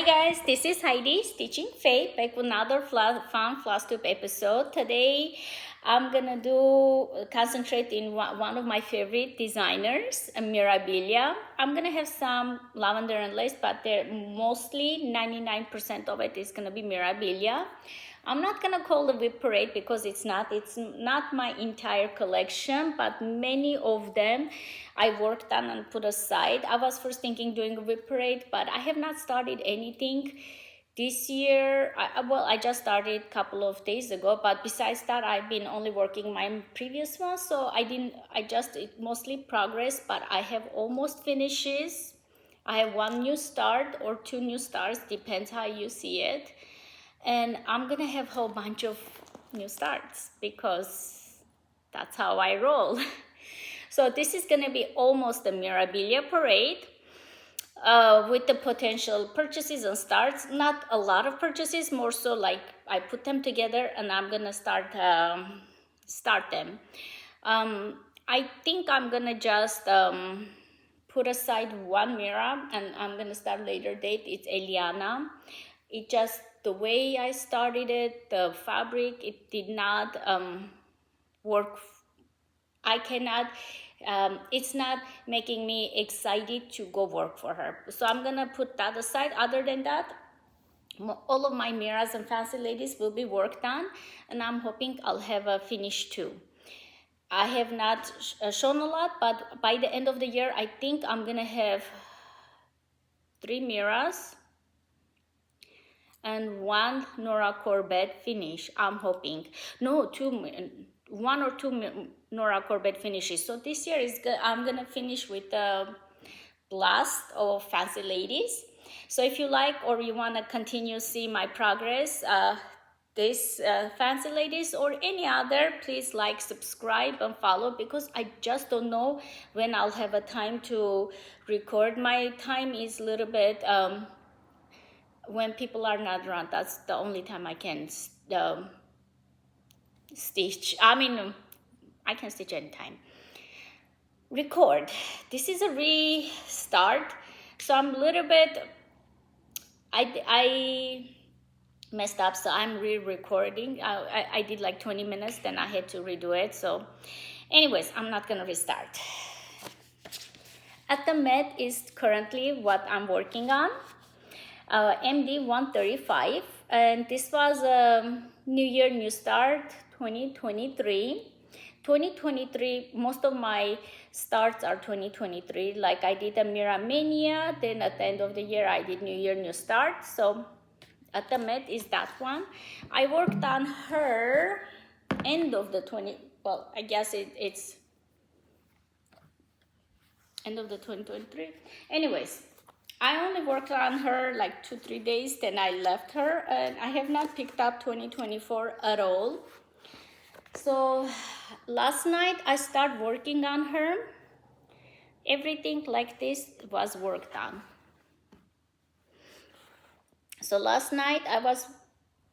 guys, this is Heidi, Stitching Faith, back with another fun Flosstube episode. Today, I'm gonna concentrate in one of my favorite designers, Mirabilia. I'm gonna have some lavender and lace, but they're mostly 99% of it is gonna be Mirabilia. I'm not gonna call the WIP parade because it's not my entire collection, but many of them I worked on and put aside. I was first thinking doing a WIP parade, but I have not started anything this year. I just started a couple of days ago, but besides that, I've been only working my previous one, so it mostly progress, but I have almost finishes. I have one new start or two new starts, depends how you see it. And I'm gonna have a whole bunch of new starts because that's how I roll. So this is gonna be almost a Mirabilia parade with the potential purchases and starts. Not a lot of purchases, more so like I put them together and I'm gonna start them. I think I'm gonna just put aside one mirror and I'm gonna start later date. It's Eliana. It just, the way I started it, the fabric, it did not work. I cannot, it's not making me excited to go work for her. So I'm gonna put that aside. Other than that, all of my mirrors and fancy ladies will be worked on, and I'm hoping I'll have a finish too. I have not shown a lot, but by the end of the year, I think I'm gonna have 3 mirrors and 1 Nora Corbett finish. I'm hoping. No, 1 or 2 Nora Corbett finishes. So this year is good. I'm gonna finish with the blast of fancy ladies. So if you like or you wanna continue see my progress, this fancy ladies or any other, please like, subscribe and follow, because I just don't know when I'll have a time to record. My time is a little bit when people are not around. That's the only time I can stitch. I can stitch anytime. Record. This is a restart, so I'm a little bit, I messed up, so I'm re-recording. I did like 20 minutes, then I had to redo it. So anyways, I'm not gonna restart. At the Met is currently what I'm working on. MD 135, and this was a New Year, New Start 2023. 2023, most of my starts are 2023. Like I did a Mirabilia, then at the end of the year I did New Year, New Start. So at the Met is that one. I worked on her end of the I guess it's end of the 2023. Anyways, I only worked on her like 2-3 days, then I left her, and I have not picked up 2024 at all. So last night I started working on her. Everything like this was worked on. So last night I was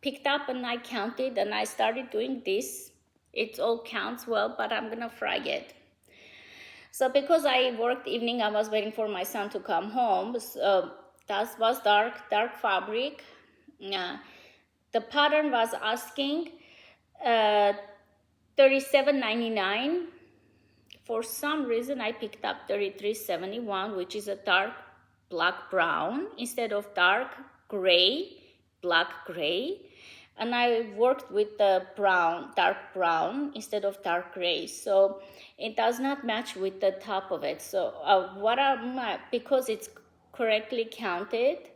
picked up and I counted and I started doing this. It all counts well, but I'm gonna fry it. So because I worked evening, I was waiting for my son to come home. So that was dark fabric. The pattern was asking $37.99. For some reason, I picked up $33.71, which is a dark black brown instead of dark gray, black gray. And I worked with the dark brown instead of dark gray. So it does not match with the top of it. So because it's correctly counted,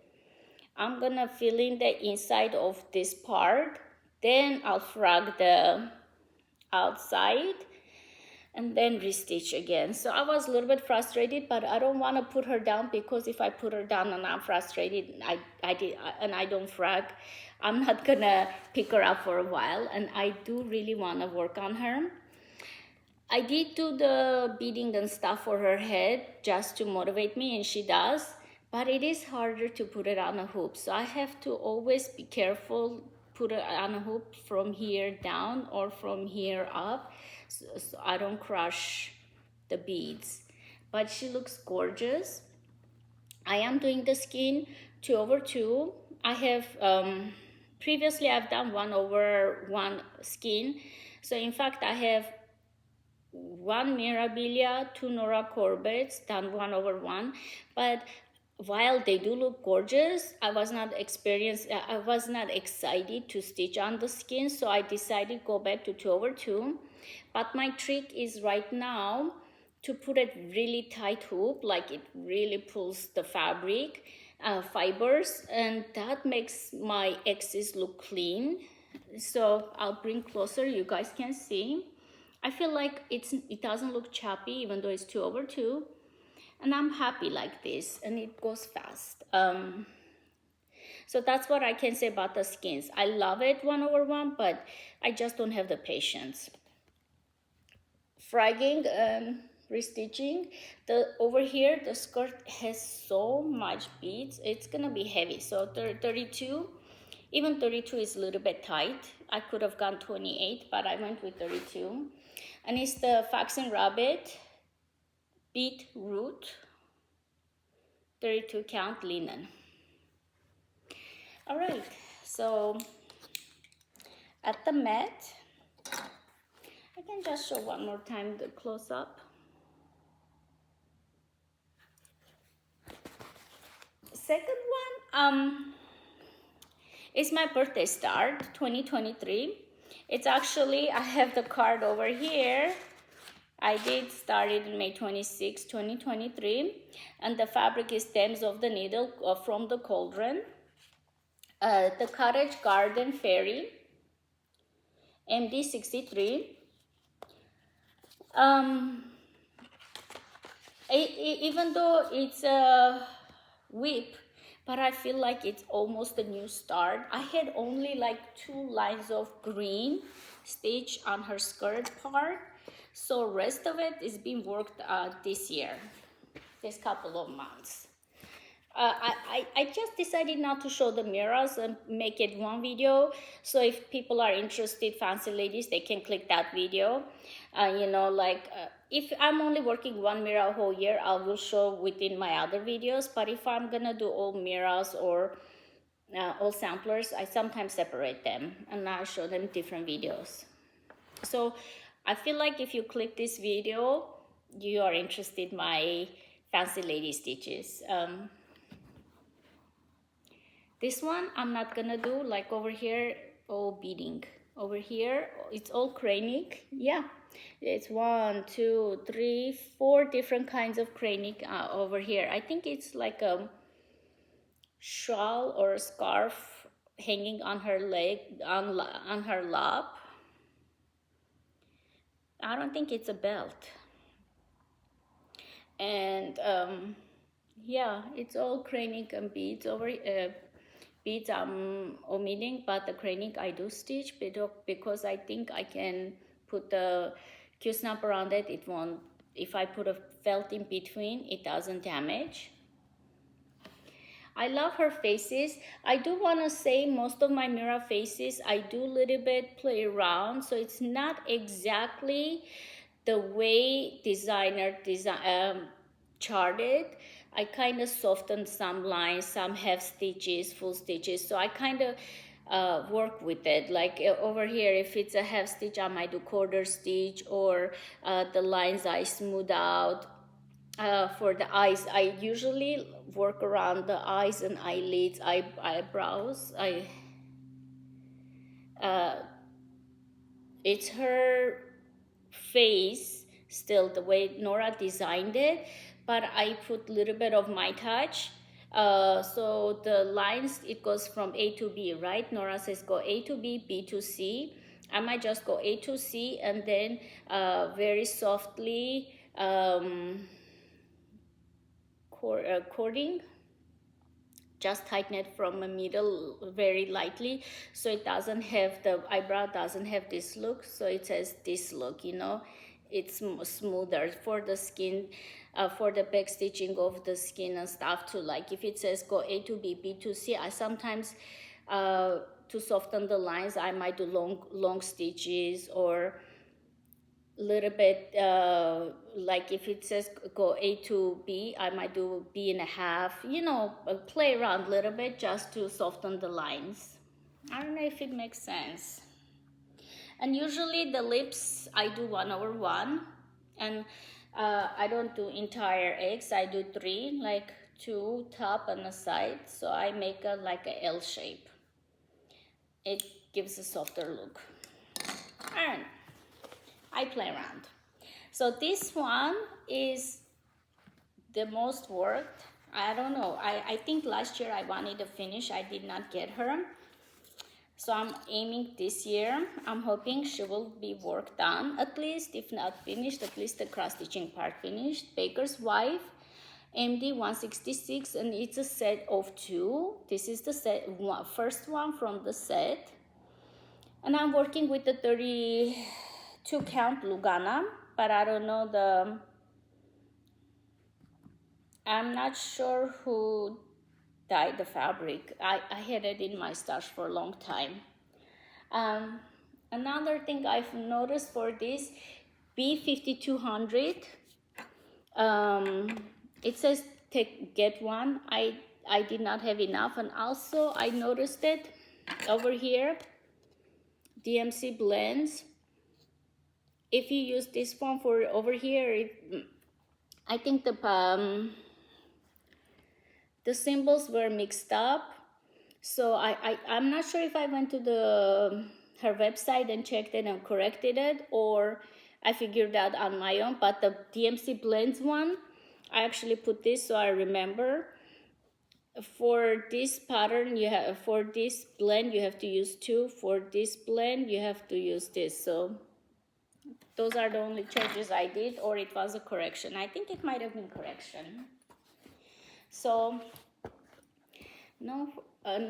I'm gonna fill in the inside of this part. Then I'll frog the outside and then restitch again. So I was a little bit frustrated, but I don't want to put her down, because if I put her down and I'm frustrated, I don't frog, I'm not gonna pick her up for a while. And I do really want to work on her. I did do the beading and stuff for her head just to motivate me, and she does, but it is harder to put it on a hoop. So I have to always be careful, put it on a hoop from here down or from here up, so I don't crush the beads. But she looks gorgeous. I am doing the skin 2/2. I have previously I've done 1/1 skin. So in fact I have 1 Mirabilia, 2 Nora Corbett's done 1/1. But while they do look gorgeous, I was not excited to stitch on the skin, so I decided go back to 2/2. But my trick is right now to put a really tight hoop, like it really pulls the fabric fibers, and that makes my edges look clean. So I'll bring closer, you guys can see. I feel like it doesn't look choppy even though it's 2/2, and I'm happy like this, and it goes fast. So that's what I can say about the skins. I love it 1/1, but I just don't have the patience. Fragging and restitching. Over here the skirt has so much beads, it's gonna be heavy. So 32, even 32 is a little bit tight. I could have gone 28, but I went with 32. And it's the Fox and Rabbit bead root 32 count linen. All right, so at the mat, I can just show one more time the close up. Second one is my birthday start 2023. It's actually, I have the card over here. I did start it in May 26, 2023, and the fabric is Stems of the Needle from the Cauldron. The Cottage Garden Fairy, MD63. Even though it's a WIP, but I feel like it's almost a new start. I had only like 2 lines of green stitch on her skirt part, so rest of it is being worked this year, this couple of months. I just decided not to show the mirrors and make it one video. So if people are interested, fancy ladies, they can click that video. You know, like if I'm only working one mirror a whole year, I will show within my other videos. But if I'm gonna do all mirrors or all samplers, I sometimes separate them and I'll show them different videos. So I feel like if you click this video, you are interested in my fancy lady stitches. This one I'm not gonna do, like over here, all beading. Over here, it's all cranic. Yeah, it's 1, 2, 3, 4 different kinds of cranic over here. I think it's like a shawl or a scarf hanging on her leg, on her lap. I don't think it's a belt. And yeah, it's all cranic and beads over beads I'm omitting, but the cranic I do stitch because I think I can put the Q-snap around it. It won't, if I put a felt in between, it doesn't damage. I love her faces. I do want to say most of my mirror faces, I do a little bit play around, so it's not exactly the way designer charted. I kind of softened some lines, some have stitches, full stitches, so I kind of work with it. Like over here, if it's a half stitch, I might do quarter stitch, or the lines I smooth out. For the eyes, I usually work around the eyes and eyelids, eyebrows. It's her face still the way Nora designed it, but I put a little bit of my touch. So the lines, it goes from A to B, right? Nora says go A to B, B to C. I might just go A to C and then very softly cording, just tighten it from the middle very lightly, so it doesn't have, the eyebrow doesn't have this look, so it has this look, you know, it's smoother for the skin, for the back stitching of the skin and stuff too. Like if it says go A to B, B to C, I sometimes to soften the lines, I might do long stitches or little bit, like if it says go A to B, I might do B1/2, you know, play around a little bit just to soften the lines. I don't know if it makes sense. And usually the lips, I do 1/1, and I don't do entire eggs, I do 3, like 2 top and a side, so I make a like a L shape. It gives a softer look. And I play around. So this one is the most worked. I don't know. I think last year I wanted to finish. I did not get her. So I'm aiming this year. I'm hoping she will be worked done, at least, if not finished, at least the cross-stitching part finished. Baker's Wife, MD 166, and it's a set of 2. This is the first one from the set. And I'm working with the 32 count Lugana, but I don't know I'm not sure who dyed the fabric. I had it in my stash for a long time. Another thing I've noticed for this B5200, it says get one. I did not have enough, and also I noticed it over here, DMC blends. If you use this one for over here, I think the symbols were mixed up. So I'm not sure if I went to her website and checked it and corrected it, or I figured out on my own. But the DMC blends one, I actually put this so I remember. For this pattern, for this blend you have to use 2. For this blend you have to use this. So those are the only changes I did, or it was a correction. I think it might have been correction. So no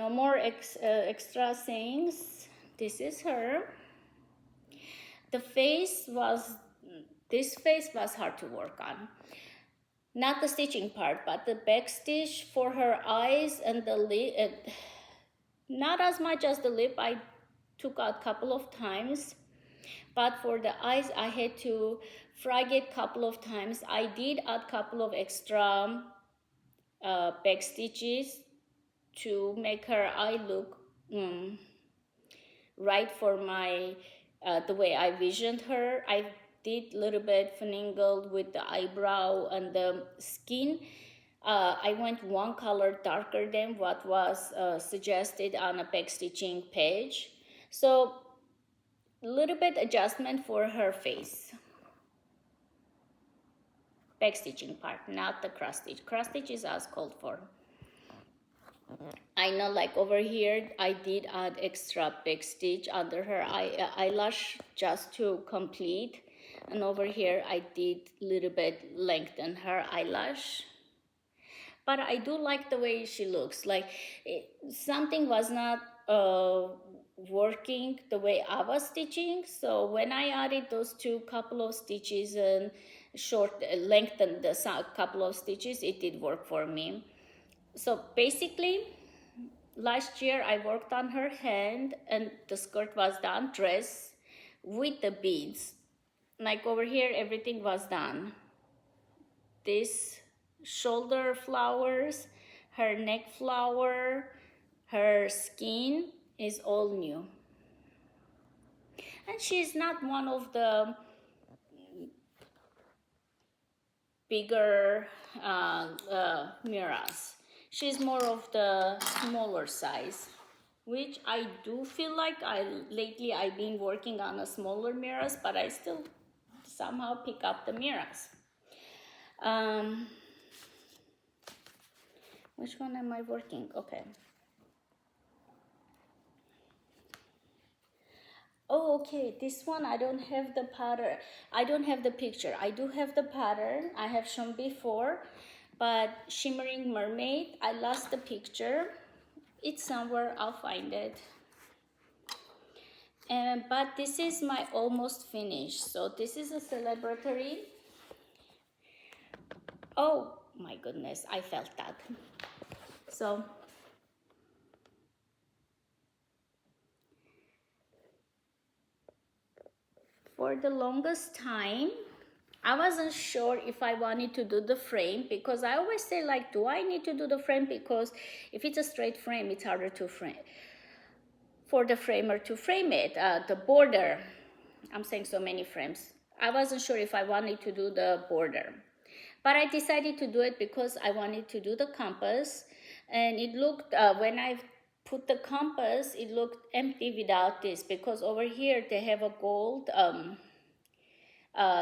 more extra sayings. This is her. This face was hard to work on. Not the stitching part, but the back stitch for her eyes and the lip. Not as much as the lip. I took out a couple of times. But for the eyes, I had to frag it a couple of times. I did add a couple of extra back stitches to make her eye look right for my the way I visioned her. I did a little bit finagled with the eyebrow and the skin. I went one color darker than what was suggested on a back stitching page. So a little bit adjustment for her face. Back stitching part, not the cross stitch. Cross stitch is as called for. I know, like over here, I did add extra back stitch under her eyelash just to complete. And over here, I did a little bit lengthen her eyelash. But I do like the way she looks. Like something was not working the way I was stitching. So when I added those couple of stitches and lengthened the couple of stitches, it did work for me. So basically, last year I worked on her hand and the skirt was done, dress with the beads. Like over here, everything was done. This shoulder flowers, her neck flower, her skin is all new. And she's not one of the bigger mirrors. She's more of the smaller size, which I do feel like lately I've been working on a smaller mirrors, but I still somehow pick up the mirrors. Which one am I working? Okay. Oh, okay, this one I don't have the pattern. I don't have the picture. I do have the pattern I have shown before, but Shimmering Mermaid, I lost the picture. It's somewhere, I'll find it. But this is my almost finished. So this is a celebratory. Oh my goodness, I felt that. So for the longest time, I wasn't sure if I wanted to do the frame, because I always say, like, do I need to do the frame? Because if it's a straight frame, it's harder to frame, for the framer to frame it, the border. I'm saying so many frames. I wasn't sure if I wanted to do the border, but I decided to do it because I wanted to do the compass. And it looked, when I put the compass, it looked empty without this, because over here they have a gold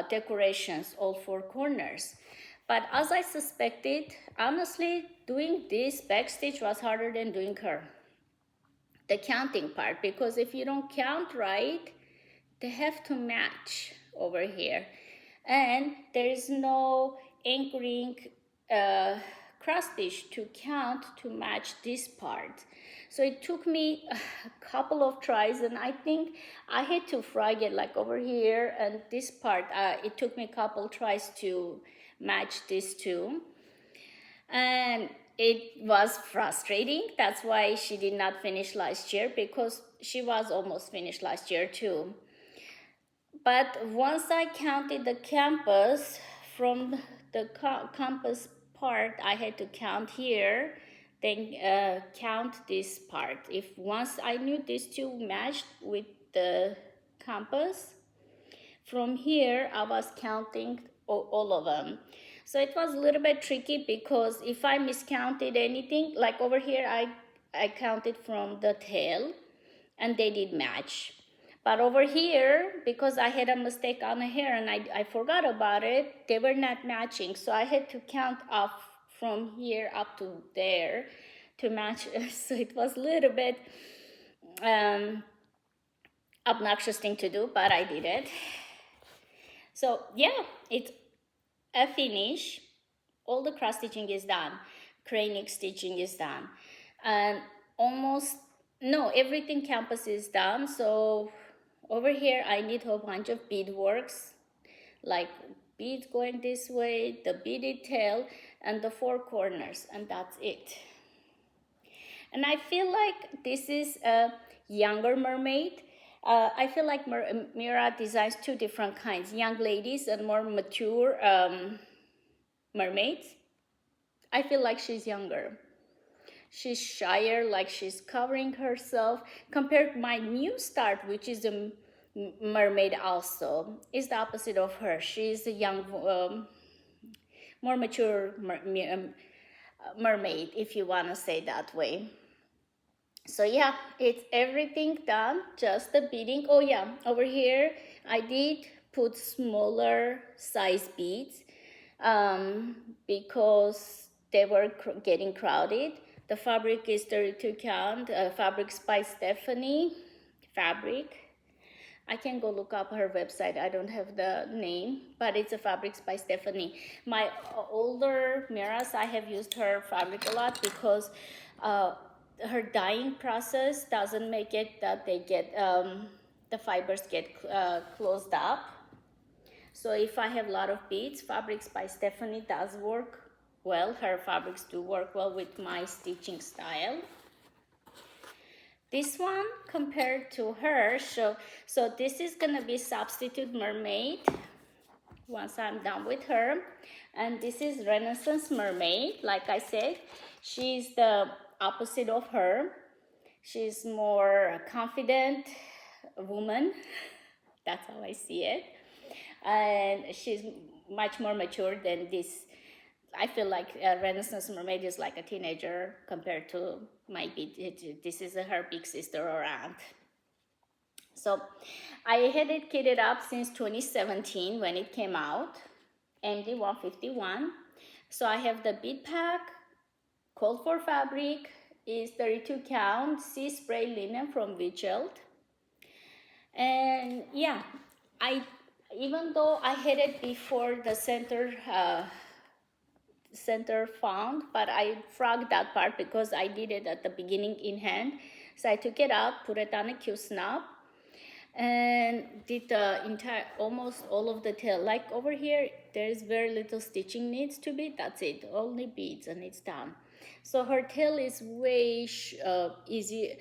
decorations all four corners. But as I suspected, honestly, doing this backstitch was harder than doing the counting part, because if you don't count right, they have to match over here, and there is no anchoring cross stitch to count to match this part. So it took me a couple of tries, and I think I had to frog it, like over here and this part. It took me a couple tries to match these two, and it was frustrating. That's why she did not finish last year, because she was almost finished last year too. But once I counted the compass, from the compass part, I had to count here, then count this part. If once I knew these two matched with the compass, from here I was counting all of them. So it was a little bit tricky, because if I miscounted anything, like over here I counted from the tail and they did match. But over here, because I had a mistake on the hair and I forgot about it, they were not matching. So I had to count off from here up to there to match. So it was a little bit obnoxious thing to do, but I did it. So yeah, it's a finish. All the cross stitching is done. Cranic stitching is done. And everything campus is done. So over here, I need a whole bunch of beadworks, like beads going this way, the beaded tail, and the four corners, and that's it. And I feel like this is a younger mermaid. I feel like Mira designs two different kinds, young ladies and more mature mermaids. I feel like she's younger. She's shyer, like she's covering herself, compared to my new start, which is a mermaid also. Is the opposite of her. She's a young, more mature mermaid, if you want to say that way. So yeah, it's everything done, just the beading. Oh yeah, over here I did put smaller size beads because they were getting crowded. The fabric is 32 count, fabrics by Stephanie Fabric. I can go look up her website. I don't have the name, but it's a fabrics by Stephanie. My older Miras, I have used her fabric a lot, because her dyeing process doesn't make it that they get, the fibers get closed up. So if I have a lot of beads, fabrics by Stephanie does work well. Her fabrics do work well with my stitching style. This one compared to her, so this is gonna be substitute mermaid once I'm done with her. And this is Renaissance mermaid. Like I said, she's the opposite of her. She's more confident woman. That's how I see it. And she's much more mature than this. I feel like Renaissance mermaid is like a teenager compared to my this is her big sister or aunt. So I had it kitted up since 2017 when it came out, MD 151. So I have the bead pack, called for fabric, is 32 count, sea spray linen from Wichelt. And yeah, even though I had it before the center found, but I frogged that part because I did it at the beginning in hand. So I took it out, put it on a Q-snap, and did the almost all of the tail. Like over here, there's very little stitching needs to be. That's it, only beads, and it's done. So her tail is way easy,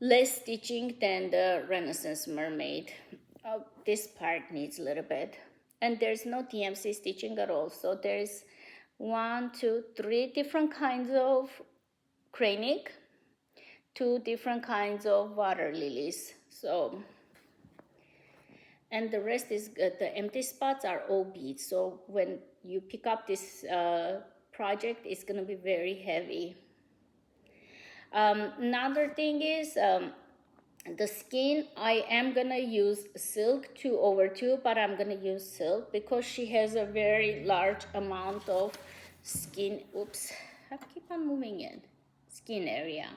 less stitching than the Renaissance mermaid. this part needs a little bit, and there's no TMC stitching at all. So there's 1, 2, 3 different kinds of cranic, 2 different kinds of water lilies. So, and the rest is the empty spots are all beads. So when you pick up this project, it's gonna be very heavy. Another thing is the skin. I am gonna use silk 2/2, but I'm gonna use silk because she has a very large amount of skin. Oops, I keep on moving it. Skin area.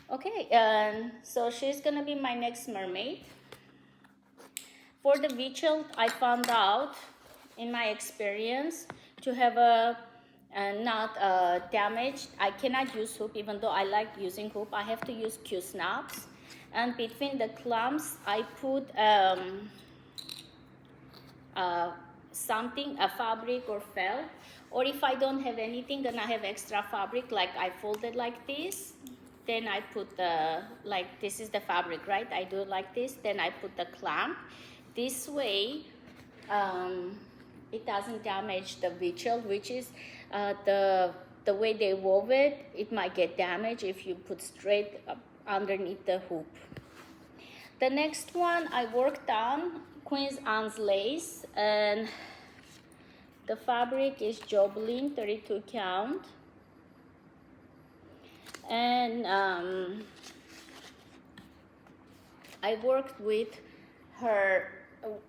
Okay, and so she's gonna be my next mermaid. For the V-child, I found out in my experience to have a not damaged. I cannot use hoop, even though I like using hoop. I have to use Q-snaps, and between the clumps, I put something, a fabric or felt, or if I don't have anything, then I have extra fabric, like I fold it like this. Then I put the, like this is the fabric, right? I do it like this, then I put the clamp. This way, it doesn't damage the V-child, which is the way they wove it. It might get damaged if you put straight up underneath the hoop. The next one I worked on Queen's Anne's lace, and the fabric is Jobelin 32 count. And I worked with her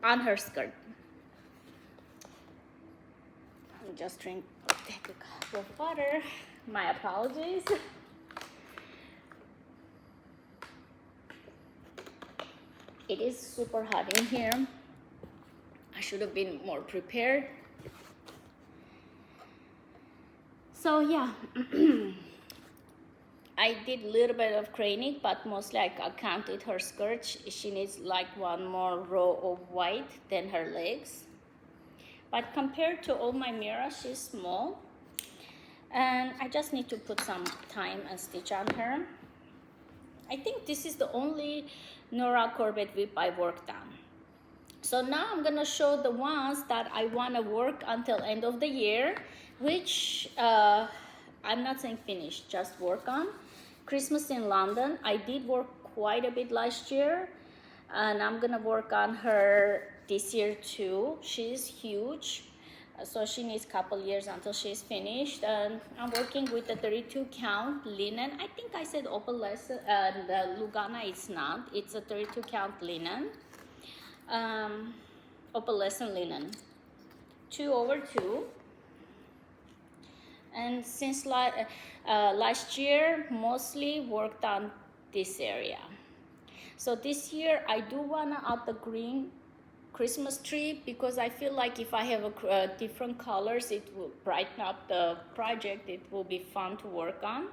on her skirt. I'm just take a cup of water. My apologies. It is super hot in here. I should have been more prepared. So yeah, I did a little bit of cranic, but mostly I counted her skirt. She needs like one more row of white than her legs. But compared to all my Mira, she's small. And I just need to put some time and stitch on her. I think this is the only Nora Corbett WIP I worked on. So now I'm gonna show the ones that I wanna work until end of the year, which I'm not saying finish, just work on. Christmas in London, I did work quite a bit last year, and I'm gonna work on her this year too. She's huge, so she needs a couple years until she's finished. And I'm working with the 32 count linen. I think I said opalescent, the Lugana it's not. It's a 32 count linen, opalescent linen, 2/2. And since last year, mostly worked on this area. So this year, I do wanna add the green Christmas tree because I feel like if I have different colors, it will brighten up the project. It will be fun to work on.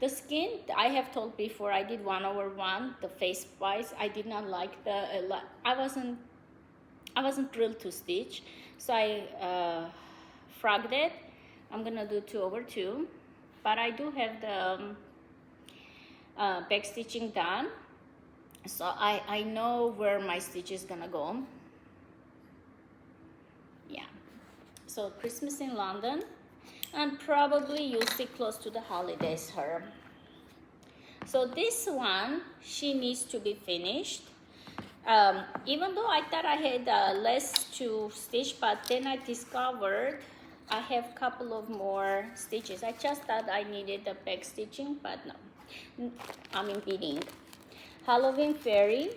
The skin, I have told before, I did 1/1. The face wise, I did not like the. I wasn't thrilled to stitch, so I frogged it. I'm gonna do 2/2, but I do have the back stitching done, so I know where my stitch is gonna go. Yeah, so Christmas in London, and probably you'll see close to the holidays her. So this one, she needs to be finished. Even though I thought I had less to stitch, but then I discovered I have a couple of more stitches. I just thought I needed the back stitching, but no, I'm in beading. Halloween Fairy.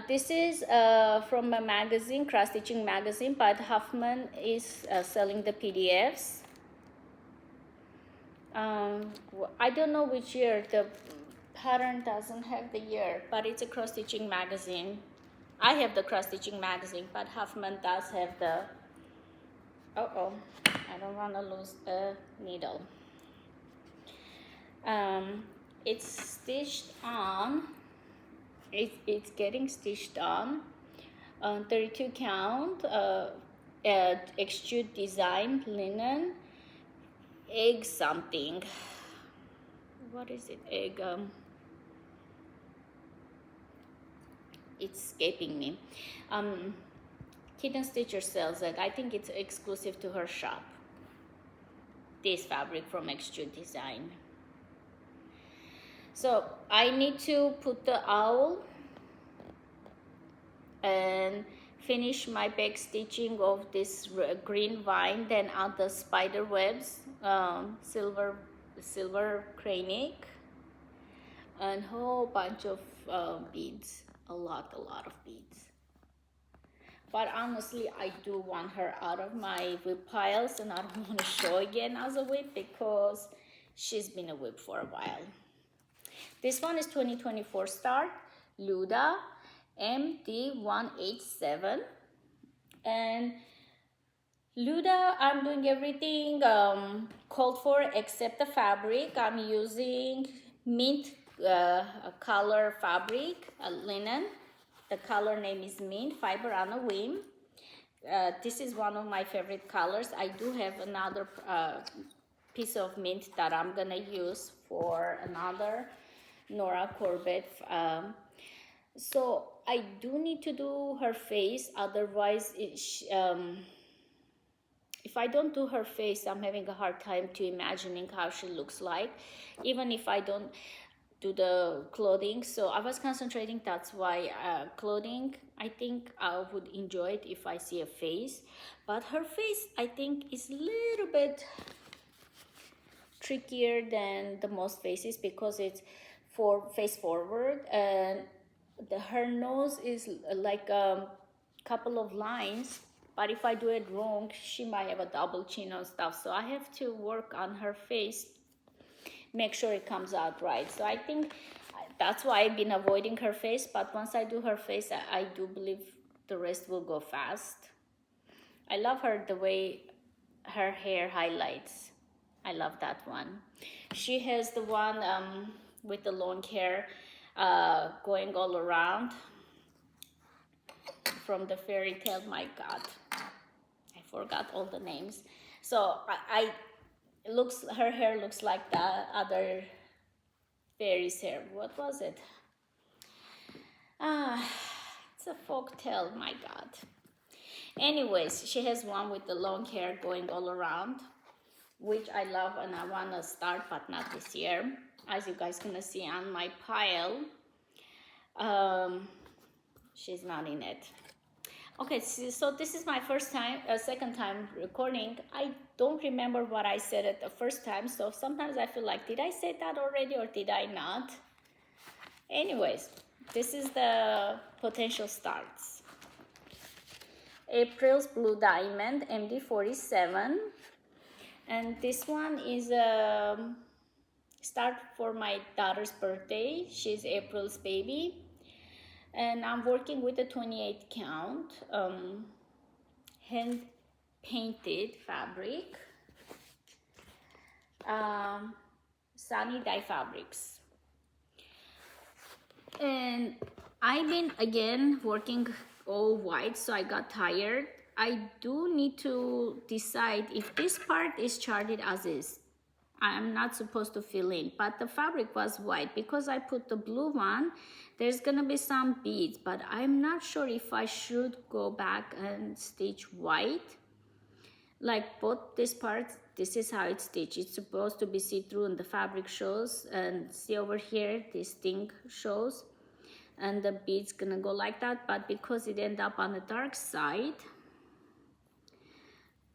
This is from a magazine, Cross Stitching magazine, but Huffman is selling the PDFs. I don't know which year. The pattern doesn't have the year, but it's a cross stitching magazine. I have the cross stitching magazine, but Huffman does have the. I don't want to lose the needle. It's stitched on. It's getting stitched on. 32 count. Extrude design linen. Egg something. What is it? Egg. it's escaping me. Kitten Stitcher sells it. I think it's exclusive to her shop. This fabric from Extrude Design. So I need to put the owl and finish my back stitching of this green vine, then add the spider webs, silver cranic, and whole bunch of beads, a lot of beads. But honestly, I do want her out of my WIP piles, and I don't want to show again as a WIP because she's been a WIP for a while. This one is 2024 start, Luda MD187. And Luda, I'm doing everything called for except the fabric. I'm using mint color fabric, linen. The color name is Mint, fiber on a whim. This is one of my favorite colors. I do have another piece of mint that I'm gonna use for another Nora Corbett. So I do need to do her face, otherwise if I don't do her face, I'm having a hard time to imagining how she looks like, even if I don't do the clothing. So I was concentrating, that's why clothing, I think I would enjoy it if I see a face, but her face I think is a little bit trickier than the most faces because it's face forward, and her nose is like a couple of lines, but if I do it wrong, she might have a double chin or stuff. So I have to work on her face, make sure it comes out right. So I think that's why I've been avoiding her face, but once I do her face, I do believe the rest will go fast. I love her, the way her hair highlights. I love that one. She has the one with the long hair going all around from the fairy tale. My God, I forgot all the names. So her hair looks like the other fairy's hair. What was it? It's a folk tale, my God. Anyways, she has one with the long hair going all around, which I love and I want to start, but not this year. As you guys gonna see on my pile, she's not in it. Okay, so this is my second time recording. I don't remember what I said at the first time, so sometimes I feel like, did I say that already or did I not? Anyways, this is the potential starts. April's Blue Diamond MD47, and this one is a start for my daughter's birthday. She's April's baby, and I'm working with a 28 count hand painted fabric, Sunny Dye Fabrics. And I've been again working all white, so I got tired. I do need to decide if this part is charted as is. I'm not supposed to fill in, but the fabric was white. Because I put the blue one, there's gonna be some beads, but I'm not sure if I should go back and stitch white. Like both these parts, this is how it's stitched. It's supposed to be see-through and the fabric shows, and see over here, this thing shows, and the beads gonna go like that. But because it ended up on the dark side,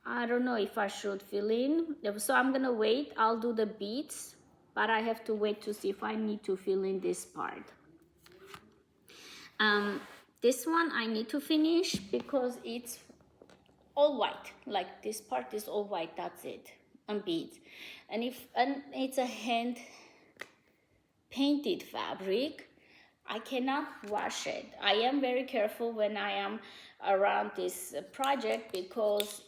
I don't know if I should fill in. So I'm gonna wait. I'll do the beads, but I have to wait to see if I need to fill in this part. This one I need to finish because it's all white. Like this part is all white, that's it, and beads. And it's a hand painted fabric, I cannot wash it. I am very careful when I am around this project, because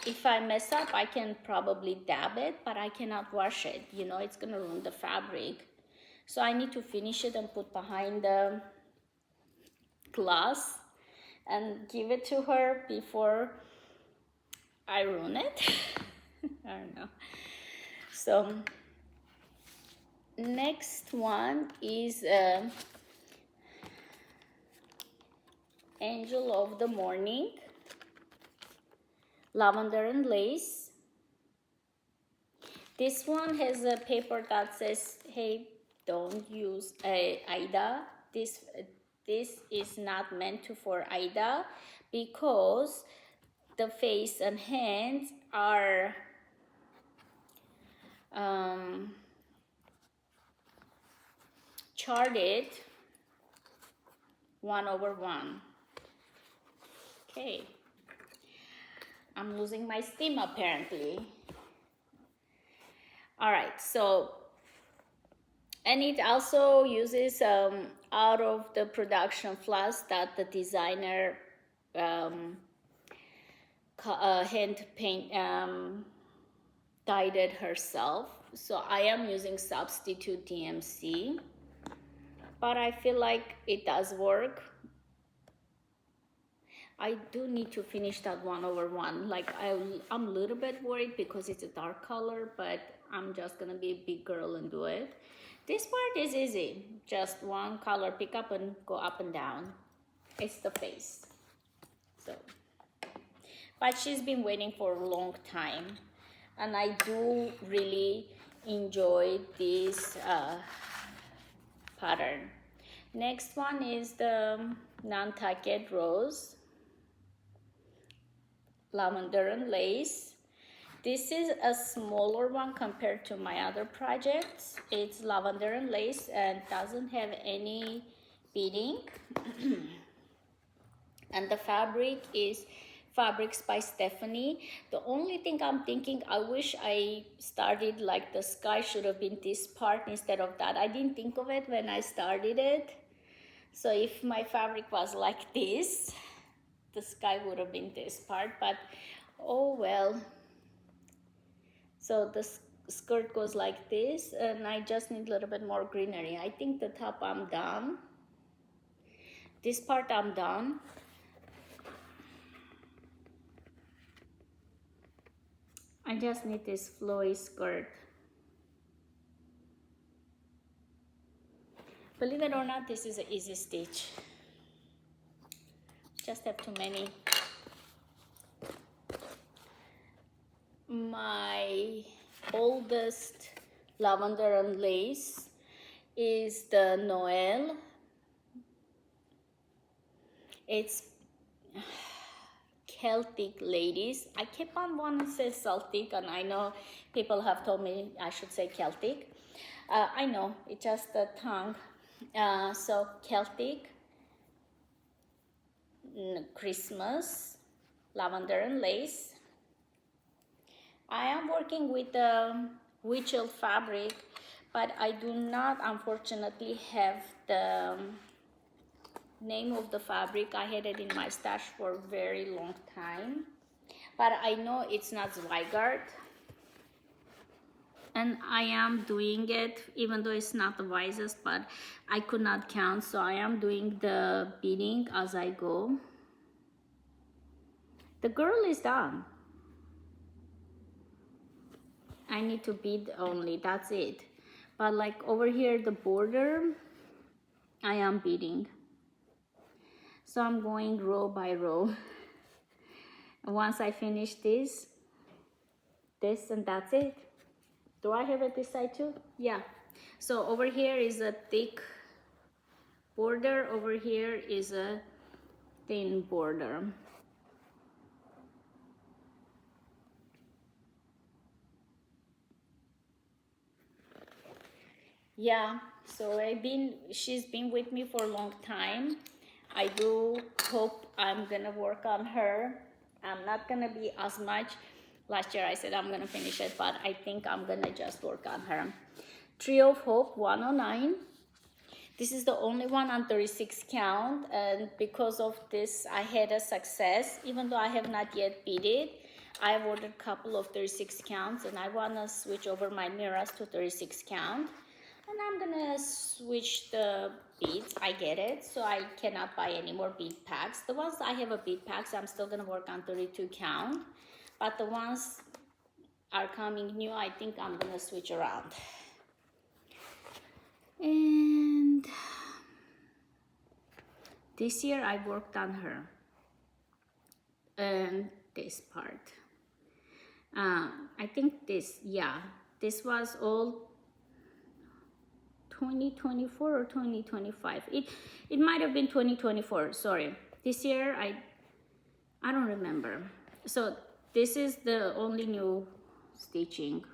if I mess up, I can probably dab it, but I cannot wash it. You know, it's gonna ruin the fabric. So I need to finish it and put behind the glass and give it to her before I ruin it. I don't know. So next one is Angel of the Morning, lavender and lace. This one has a paper that says, hey, don't use Aida. This is not meant for Aida because the face and hands are charted 1/1. Okay, I'm losing my steam apparently. All right, so, and it also uses out of the production floss that the designer hand paint dyed it herself. So I am using substitute DMC, but I feel like it does work. I do need to finish that 1/1. Like I'm a little bit worried because it's a dark color, but I'm just gonna be a big girl and do it. This part is easy. Just one color, pick up and go up and down. It's the face. So, but she's been waiting for a long time, and I do really enjoy this pattern. Next one is the Nantucket Rose, lavender and lace. This is a smaller one compared to my other projects. It's lavender and lace and doesn't have any beading. And the fabric is Fabrics by Stephanie. The only thing I'm thinking, I wish I started like the sky should have been this part instead of that. I didn't think of it when I started it. So if my fabric was like this, the sky would have been this part, but oh well. So the skirt goes like this, and I just need a little bit more greenery. I think the top I'm done. This part I'm done. I just need this flowy skirt. Believe it or not, this is an easy stitch. Just have too many. My oldest lavender and lace is the Noel. It's Celtic ladies. I keep on wanting to say Celtic, and I know people have told me I should say Celtic. I know, it's just the tongue. So Celtic, Christmas, lavender and lace. I am working with the Witchell fabric, but I do not unfortunately have the name of the fabric. I had it in my stash for a very long time, but I know it's not Zweigart, and I am doing it even though it's not the wisest, but I could not count, so I am doing the beading as I go. The girl is done. I need to bead only, that's it. But like over here, the border, I am beading. So I'm going row by row. Once I finish this, and that's it. Do I have it this side too? Yeah. So over here is a thick border, over here is a thin border. Yeah, so she's been with me for a long time. I do hope I'm gonna work on her. I'm not gonna be as much. Last year I said I'm gonna finish it, but I think I'm gonna just work on her. Tree of Hope 109. This is the only one on 36 count, and because of this I had a success. Even though I have not yet beaded, I've ordered a couple of 36 counts, and I wanna switch over my mirrors to 36 count. And I'm gonna switch the beads. I get it, so I cannot buy any more bead packs. The ones I have a bead packs, I'm still gonna work on 32 count, but the ones are coming new, I think I'm gonna switch around. And This year I worked on her and this part. I think this, yeah, this was all 2024 or 2025. It might have been 2024, sorry. This year I don't remember. So this is the only new stitching.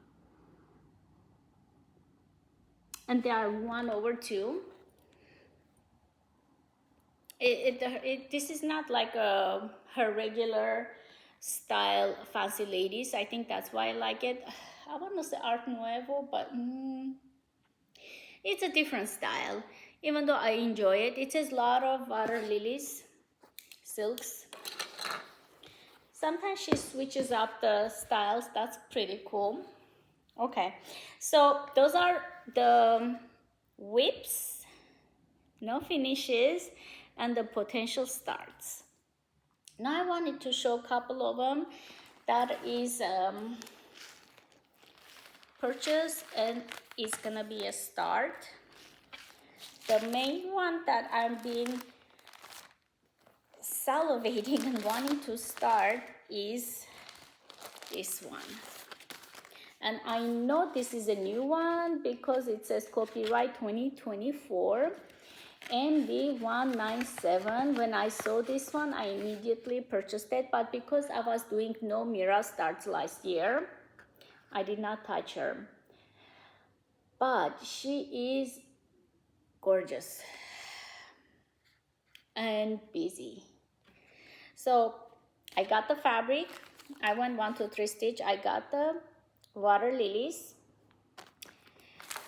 And they are 1/2. This is not like her regular style fancy ladies. I think that's why I like it. I want to say Art Nouveau, but it's a different style. Even though I enjoy it, it has a lot of water lilies, silks. Sometimes she switches up the styles. That's pretty cool. Okay, so those are the WIPs, no finishes, and the potential starts. Now I wanted to show a couple of them. That is purchase and it's gonna be a start. The main one that I've been salivating and wanting to start is this one. And I know this is a new one because it says copyright 2024. MD197. When I saw this one, I immediately purchased it, but because I was doing no Mira starts last year, I did not touch her. But she is gorgeous and busy. So I got the fabric. I went 1, 2, 3 stitch. I got the water lilies.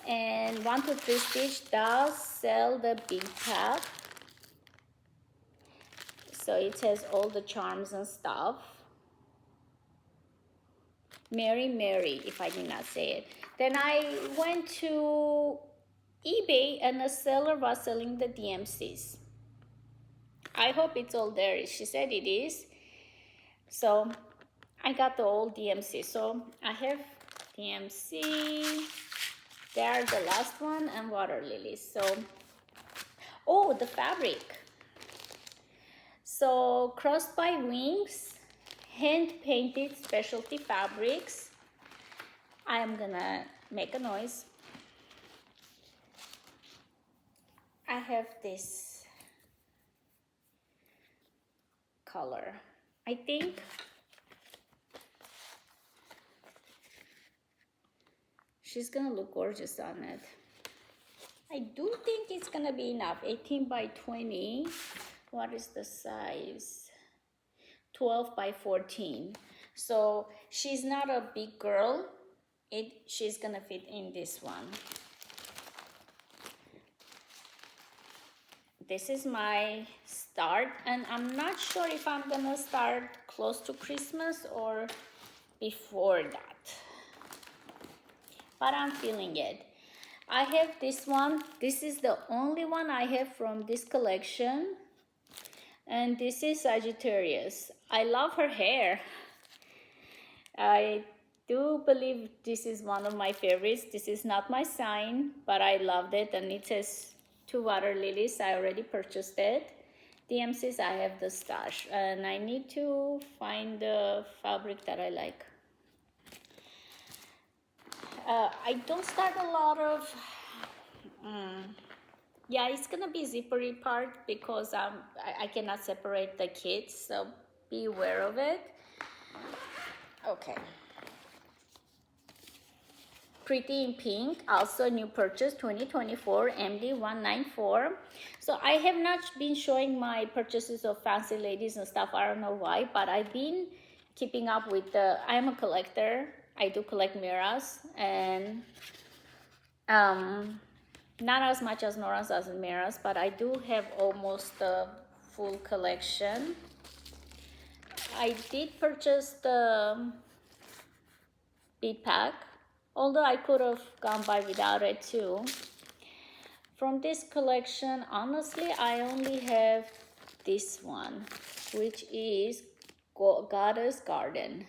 And 1, 2, 3 stitch does sell the big pack, so it has all the charms and stuff. Mary, if I did not say it. Then I went to eBay and a seller was selling the DMCs. I hope it's all there. She said it is. So I got the old DMC. So I have DMC. They are the last one, and water lilies. So, oh, the fabric. So Crossed by Wings, hand painted specialty fabrics. I am gonna make a noise. I have this color. I think she's gonna look gorgeous on it. I do think it's gonna be enough. 18 by 20. What is the size? 12 by 14. So she's not a big girl. She's gonna fit in this one. This is my start, and I'm not sure if I'm gonna start close to Christmas or before that, but I'm feeling it. I have this one. This is the only one I have from this collection, and this is Sagittarius. I love her hair. I do believe this is one of my favorites. This is not my sign, but I loved it, and it says 2 water lilies. I already purchased it. DMCs, I have the stash, and I need to find the fabric that I like. I don't start a lot of yeah, it's gonna be zippery part because I cannot separate the kids, so be aware of it. Okay, Pretty in Pink, also new purchase 2024, MD194. So I have not been showing my purchases of fancy ladies and stuff. I don't know why, but I've been keeping up with the, I'm a collector. I do collect Miras, and not as much as Nora's as Miras, but I do have almost the full collection. I did purchase the bead pack, although I could have gone by without it too. From this collection, honestly, I only have this one, which is Goddess Garden.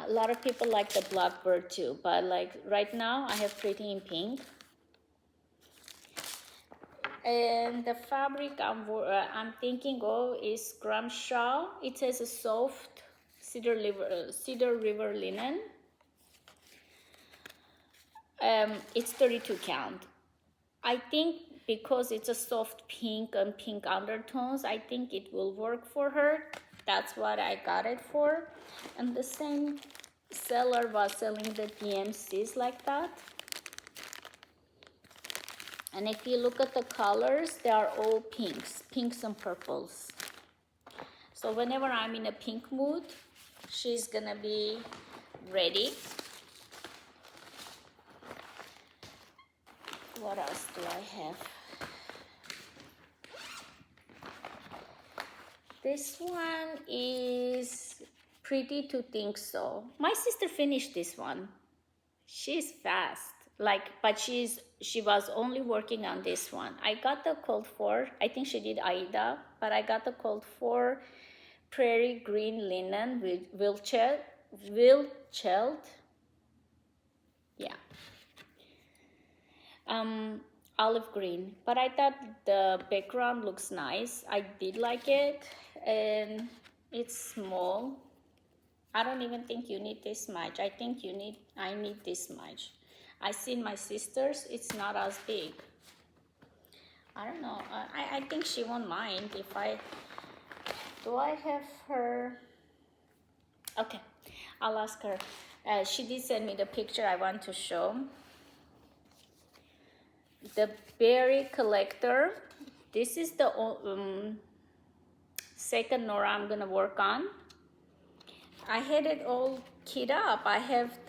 A lot of people like the Blackbird too, but like right now I have Pretty in Pink. And the fabric I'm thinking of is gram shawl. It has a soft cedar river linen. It's 32 count. I think because it's a soft pink and pink undertones, I think it will work for her. That's what I got it for. And the same seller was selling the DMCs like that. And if you look at the colors, they are all pinks and purples. So whenever I'm in a pink mood, she's gonna be ready. What else do I have? This one is Pretty to Think So. My sister finished this one. She's fast. But she was only working on this one. I got the code for, I think she did Aida, but I got the code for prairie green linen with Wilcheld. Yeah. Olive green. But I thought the background looks nice. I did like it, and it's small. I don't even think you need this much. I need this much. I seen my sister's, it's not as big. I don't know. I think she won't mind if do I have her? Okay, I'll ask her. She did send me the picture I want to show. The Berry Collector. This is the second Nora I'm gonna work on. I had it all keyed up. I have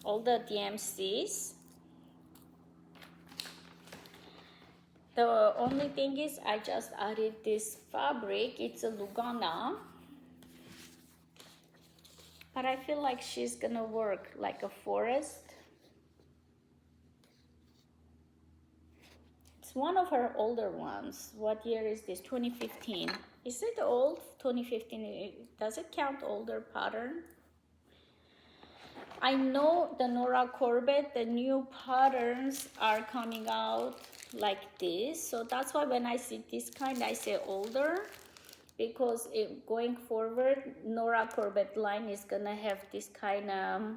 all the DMCs. The only thing is I just added this fabric. It's a Lugana. But I feel like she's gonna work like a forest. It's one of her older ones. What year is this? 2015. Is it old? 2015. Does it count older pattern? I know the Nora Corbett, the new patterns are coming out like this. So that's why when I see this kind, I say older. Because going forward, Nora Corbett line is gonna have this kind of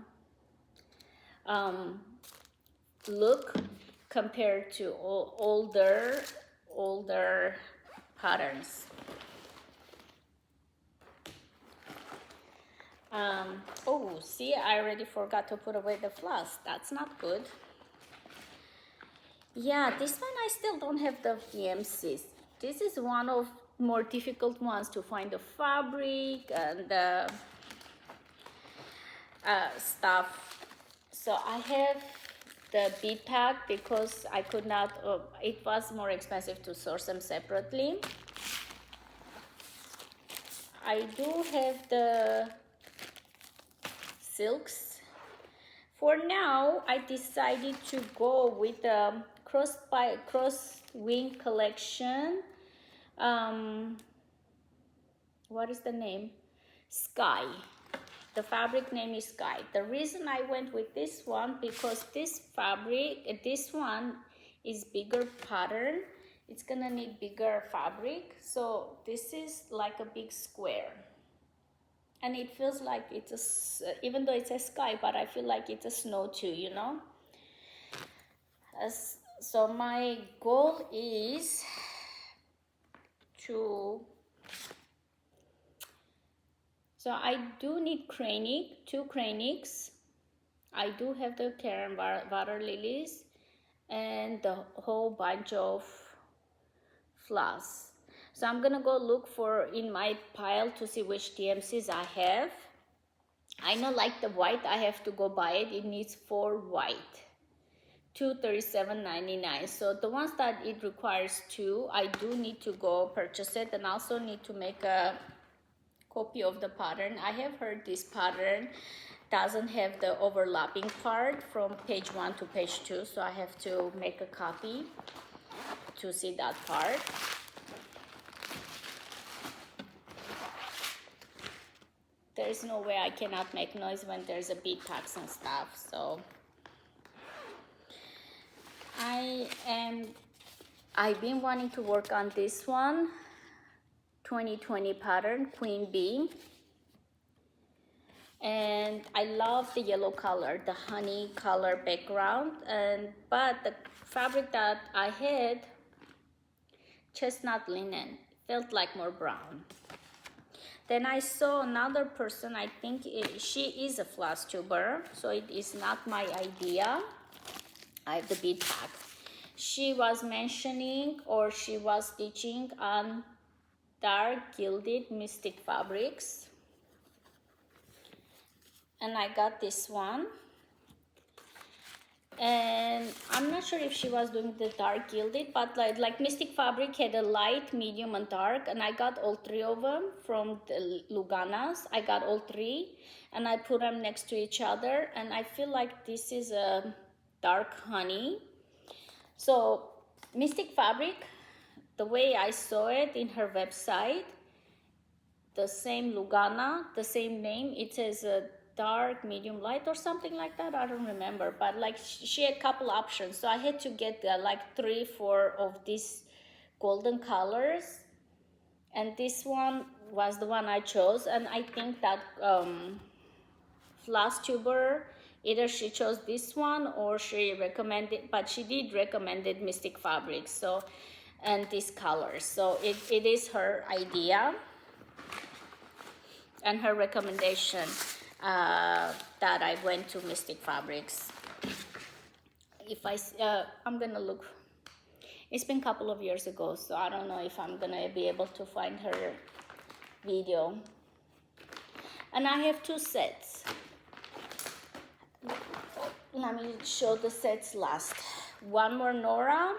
look compared to older patterns. Oh, see, I already forgot to put away the floss. That's not good. Yeah, this one I still don't have the DMCs. This is one of more difficult ones to find the fabric and the stuff. So I have the bead pack because I could not, it was more expensive to source them separately. I do have the silks. For now, I decided to go with the cross wing collection. What is the name? Sky. The fabric name is Sky. The reason I went with this one because this fabric, this one is bigger pattern. It's gonna need bigger fabric. So this is like a big square. And it feels like it's even though it's a sky, but I feel like it's a snow too, you know? So my goal is to, so I do need two cranics. I do have the Karen water lilies and the whole bunch of floss. So I'm gonna go look for in my pile to see which DMCs I have. I know like the white, I have to go buy it. It needs 4 white, $237.99. So the ones that it requires 2, I do need to go purchase it and also need to make a copy of the pattern. I have heard this pattern doesn't have the overlapping part from page 1 to page 2, so I have to make a copy to see that part. There's no way I cannot make noise when there's a bead packs and stuff, so I've been wanting to work on this one, 2020 pattern, Queen Bee. And I love the yellow color, the honey color background, but the fabric that I had, chestnut linen, felt like more brown. Then I saw another person, I think she is a Flosstuber, so it is not my idea. I have the bead pack. She was mentioning, or she was stitching on dark gilded mystic fabrics. And I got this one. And I'm not sure if she was doing the dark gilded, but like mystic fabric had a light, medium, and dark, and I got all three of them from the Luganas. I got all three, and I put them next to each other, and I feel like this is a dark honey. So mystic fabric, the way I saw it in her website, the same Lugana, the same name, it says a dark, medium, light, or something like that. I don't remember, but like she had a couple options, so I had to get like 3-4 of these golden colors, and this one was the one I chose. And I think that Flosstuber, either she chose this one or she recommended, but she did recommended mystic fabrics, so, and these colors, so it is her idea and her recommendation that I went to Mystic Fabrics. If I'm gonna look, it's been a couple of years ago, so I don't know if I'm gonna be able to find her video. And I have 2 sets. Let me show the sets last. One more Nora,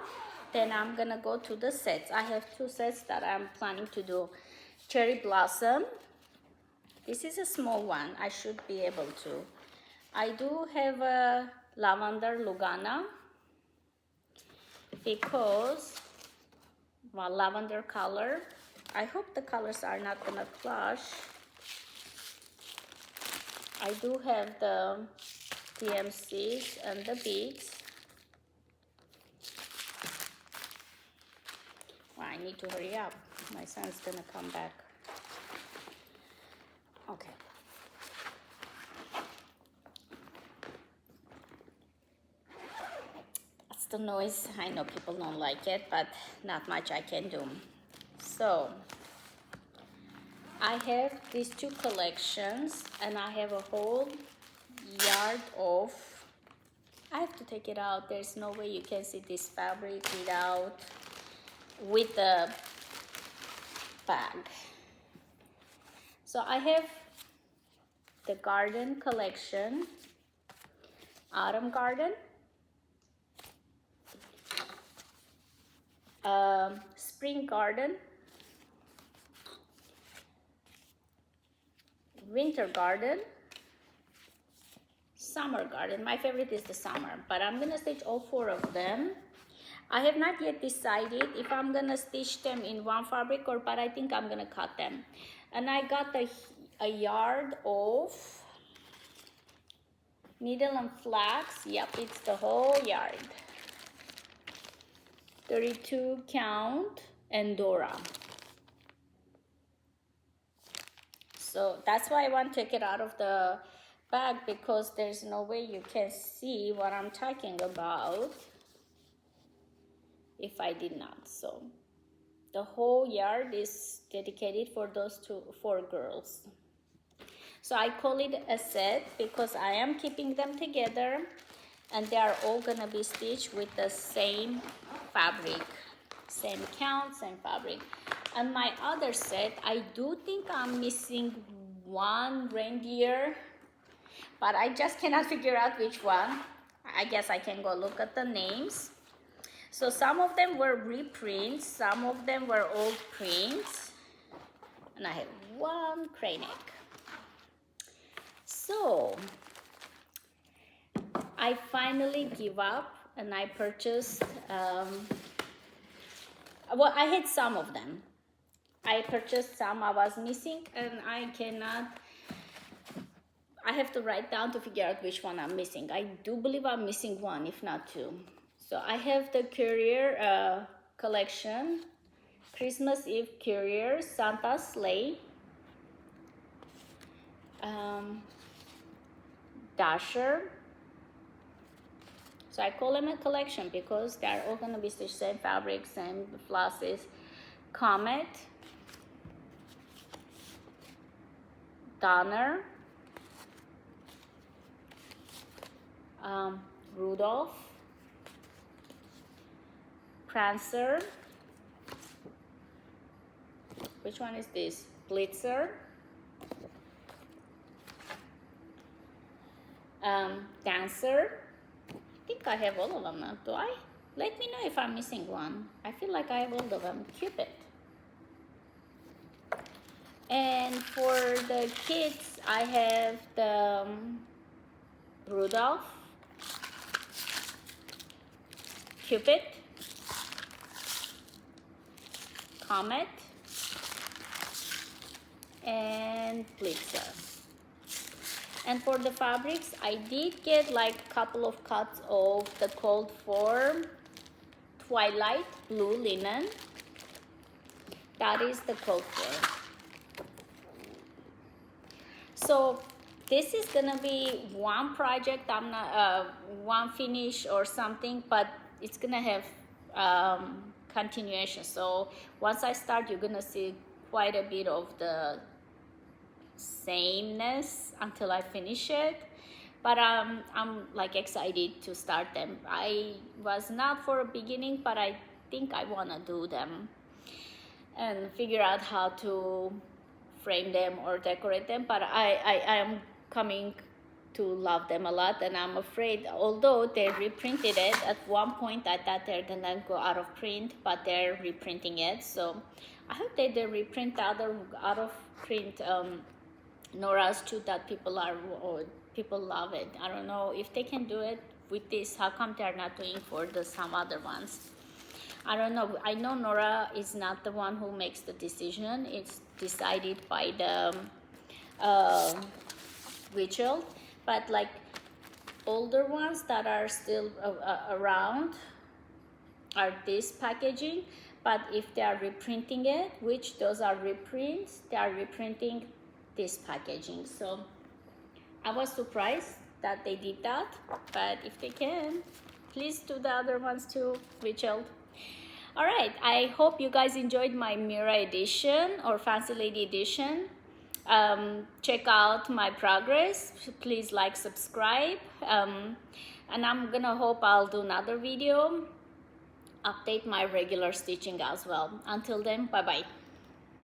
then I'm gonna go to the sets. I have 2 sets that I'm planning to do. Cherry Blossom. This is a small one. I should be able to. I do have a lavender Lugana because, well, lavender color. I hope the colors are not gonna clash. I do have the TMCs and the beads. Well, I need to hurry up. My son's gonna come back. Okay. That's the noise. I know people don't like it, but not much I can do. So I have these 2 collections, and I have a whole yard of, I have to take it out. There's no way you can see this fabric with the bag. So I have the garden collection, autumn garden, spring garden, winter garden, summer garden. My favorite is the summer, but I'm gonna stitch all 4 of them. I have not yet decided if I'm gonna stitch them in one fabric but I think I'm gonna cut them. And I got a yard of needle and flax. Yep, it's the whole yard. 32 count Endora. So that's why I want to take it out of the bag, because there's no way you can see what I'm talking about if I did not. So the whole yard is dedicated for those 4 girls. So I call it a set because I am keeping them together, and they are all gonna be stitched with the same fabric, same count, same fabric. And my other set, I do think I'm missing one reindeer, but I just cannot figure out which one. I guess I can go look at the names. So some of them were reprints, some of them were old prints, and I have one crane egg. So I finally give up, and I purchased, well, I had some of them. I purchased some I was missing, and I have to write down to figure out which one I'm missing. I do believe I'm missing one, if not 2. So I have the courier collection, Christmas Eve courier, Santa sleigh, Dasher. So I call them a collection because they're all gonna be the same fabric, same flosses. Comet, Donner, Rudolph, Prancer. Which one is this? Blitzer, Dancer. I think I have all of them now. Do I? Let me know if I'm missing one. I feel like I have all of them. Cupid. And for the kids, I have the Rudolph, Cupid, Comet, and Blitzer. And for the fabrics, I did get like a couple of cuts of the Cold Form Twilight Blue Linen. That is the Cold Form. So this is gonna be one project. I'm not one finish or something, but it's gonna have continuation. So once I start, you're gonna see quite a bit of the sameness until I finish it. But I'm like excited to start them. I was not for a beginning, but I think I wanna do them and figure out how to frame them or decorate them. But I am coming to love them a lot, and I'm afraid, although they reprinted it at one point, I thought they're gonna go out of print, but they're reprinting it. So I hope they reprint the other out of print Nora's too, that people love it. I don't know if they can do it with this. How come they're not doing for some other ones? I don't know. I know Nora is not the one who makes the decision. It's decided by the ritual. But like older ones that are still around are this packaging. But if they are reprinting it, which those are reprints, they are reprinting this packaging. So I was surprised that they did that. But if they can, please do the other ones too, Rachel. All right, I hope you guys enjoyed my Mira edition or Fancy Lady edition. Check out my progress. Please like, subscribe. And I'm gonna hope I'll do another video, update my regular stitching as well. Until then, bye-bye.